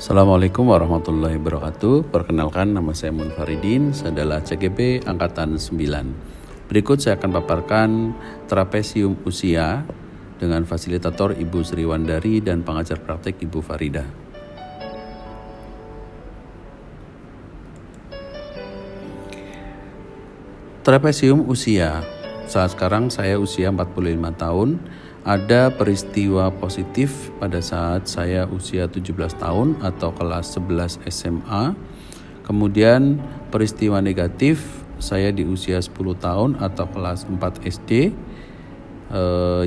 Assalamualaikum warahmatullahi wabarakatuh. Perkenalkan, nama saya Munfaridin, saya adalah CGP Angkatan 9. Berikut saya akan paparkan trapesium usia dengan fasilitator Ibu Sri Wandari dan pengajar praktek Ibu Farida. Trapesium usia. Saat sekarang saya usia 45 tahun. Ada peristiwa positif pada saat saya usia 17 tahun atau kelas 11 SMA. Kemudian peristiwa negatif saya di usia 10 tahun atau kelas 4 SD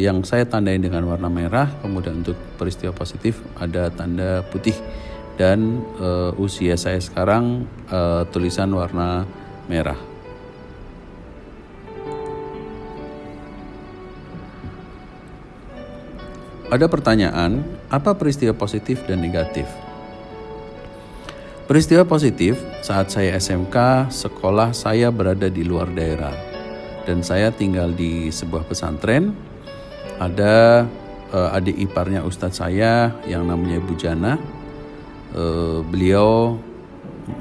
yang saya tandai dengan warna merah. Kemudian untuk peristiwa positif ada tanda putih. Dan usia saya sekarang tulisan warna merah. Ada pertanyaan, apa peristiwa positif dan negatif? Peristiwa positif, saat saya SMK, sekolah saya berada di luar daerah. Dan saya tinggal di sebuah pesantren. Ada adik iparnya ustadz saya yang namanya Ibu Jana. Beliau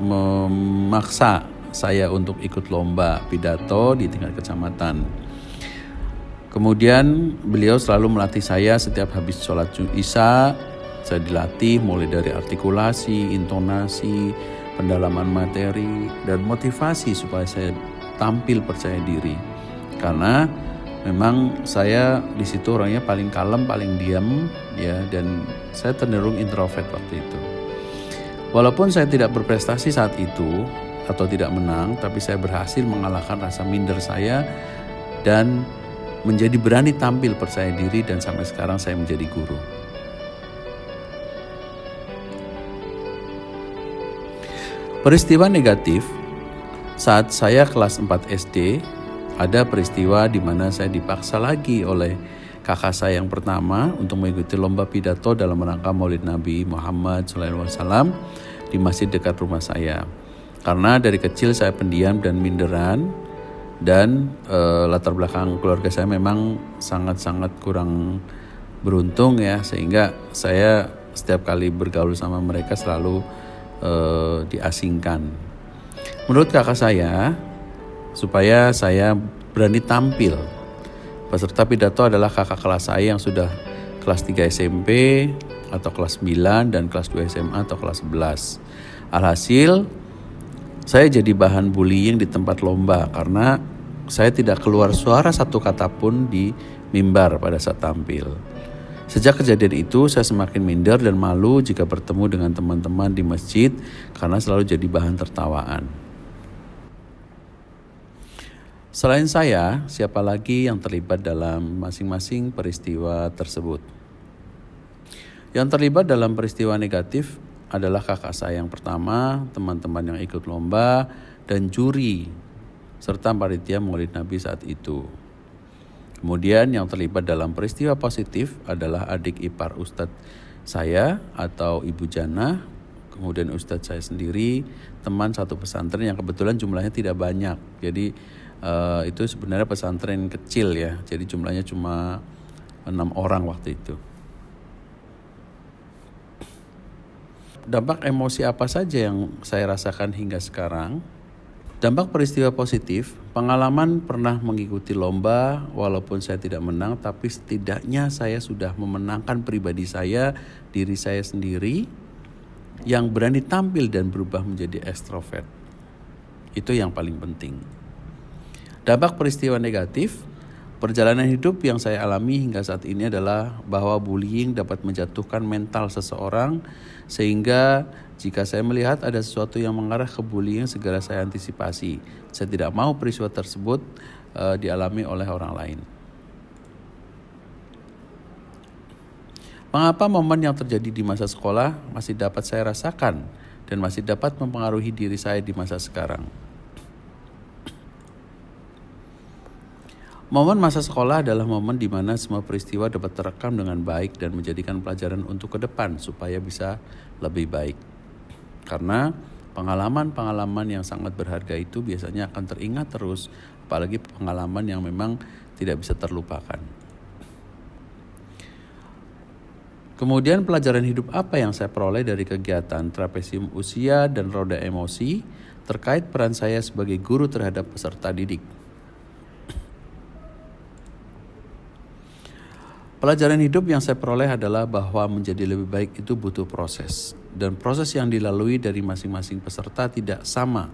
memaksa saya untuk ikut lomba pidato di tingkat kecamatan. Kemudian beliau selalu melatih saya setiap habis sholat isya. Saya dilatih mulai dari artikulasi, intonasi, pendalaman materi, dan motivasi supaya saya tampil percaya diri. Karena memang saya di situ orangnya paling kalem, paling diam, ya, dan saya cenderung introvert waktu itu. Walaupun saya tidak berprestasi saat itu atau tidak menang, tapi saya berhasil mengalahkan rasa minder saya dan menjadi berani tampil percaya diri, dan sampai sekarang saya menjadi guru. Peristiwa negatif, saat saya kelas 4 SD, ada peristiwa di mana saya dipaksa lagi oleh kakak saya yang pertama untuk mengikuti lomba pidato dalam rangka Maulid Nabi Muhammad SAW di masjid dekat rumah saya. Karena dari kecil saya pendiam dan minderan, dan latar belakang keluarga saya memang sangat-sangat kurang beruntung ya, sehingga saya setiap kali bergaul sama mereka selalu diasingkan. Menurut kakak saya, supaya saya berani tampil, peserta pidato adalah kakak kelas saya yang sudah kelas 3 SMP atau kelas 9 dan kelas 2 SMA atau kelas 11. Alhasil saya jadi bahan bullying di tempat lomba karena saya tidak keluar suara satu kata pun di mimbar pada saat tampil. Sejak kejadian itu saya semakin minder dan malu jika bertemu dengan teman-teman di masjid karena selalu jadi bahan tertawaan. Selain saya, siapa lagi yang terlibat dalam masing-masing peristiwa tersebut? Yang terlibat dalam peristiwa negatif adalah kakak saya yang pertama, teman-teman yang ikut lomba, dan juri, serta panitia Maulid Nabi saat itu. Kemudian yang terlibat dalam peristiwa positif adalah adik ipar ustadz saya atau Ibu Jana, kemudian ustadz saya sendiri, teman satu pesantren yang kebetulan jumlahnya tidak banyak. Jadi itu sebenarnya pesantren kecil ya, jadi jumlahnya cuma 6 orang waktu itu. Dampak emosi apa saja yang saya rasakan hingga sekarang? Dampak peristiwa positif, pengalaman pernah mengikuti lomba walaupun saya tidak menang, tapi setidaknya saya sudah memenangkan pribadi saya, diri saya sendiri yang berani tampil dan berubah menjadi ekstrovert. Itu yang paling penting. Dampak peristiwa negatif, perjalanan hidup yang saya alami hingga saat ini adalah bahwa bullying dapat menjatuhkan mental seseorang, sehingga jika saya melihat ada sesuatu yang mengarah ke bullying, segera saya antisipasi. Saya tidak mau peristiwa tersebut dialami oleh orang lain. Mengapa momen yang terjadi di masa sekolah masih dapat saya rasakan dan masih dapat mempengaruhi diri saya di masa sekarang? Momen masa sekolah adalah momen di mana semua peristiwa dapat terekam dengan baik dan menjadikan pelajaran untuk ke depan supaya bisa lebih baik. Karena pengalaman-pengalaman yang sangat berharga itu biasanya akan teringat terus, apalagi pengalaman yang memang tidak bisa terlupakan. Kemudian pelajaran hidup apa yang saya peroleh dari kegiatan trapesium usia dan roda emosi terkait peran saya sebagai guru terhadap peserta didik. Pelajaran hidup yang saya peroleh adalah bahwa menjadi lebih baik itu butuh proses, dan proses yang dilalui dari masing-masing peserta tidak sama,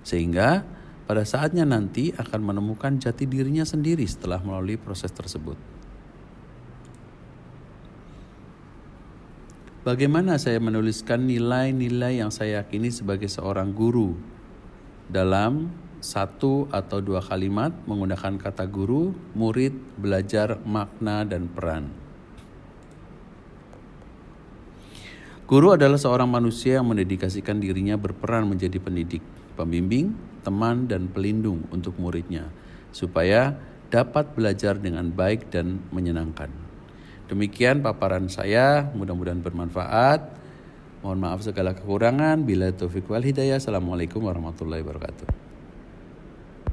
sehingga pada saatnya nanti akan menemukan jati dirinya sendiri setelah melalui proses tersebut. Bagaimana saya menuliskan nilai-nilai yang saya yakini sebagai seorang guru dalam 1 atau 2 kalimat menggunakan kata guru, murid, belajar, makna, dan peran. Guru adalah seorang manusia yang mendedikasikan dirinya berperan menjadi pendidik, pembimbing, teman, dan pelindung untuk muridnya, supaya dapat belajar dengan baik dan menyenangkan. Demikian paparan saya, mudah-mudahan bermanfaat. Mohon maaf segala kekurangan. Bila taufiq wal hidayah. Assalamualaikum warahmatullahi wabarakatuh.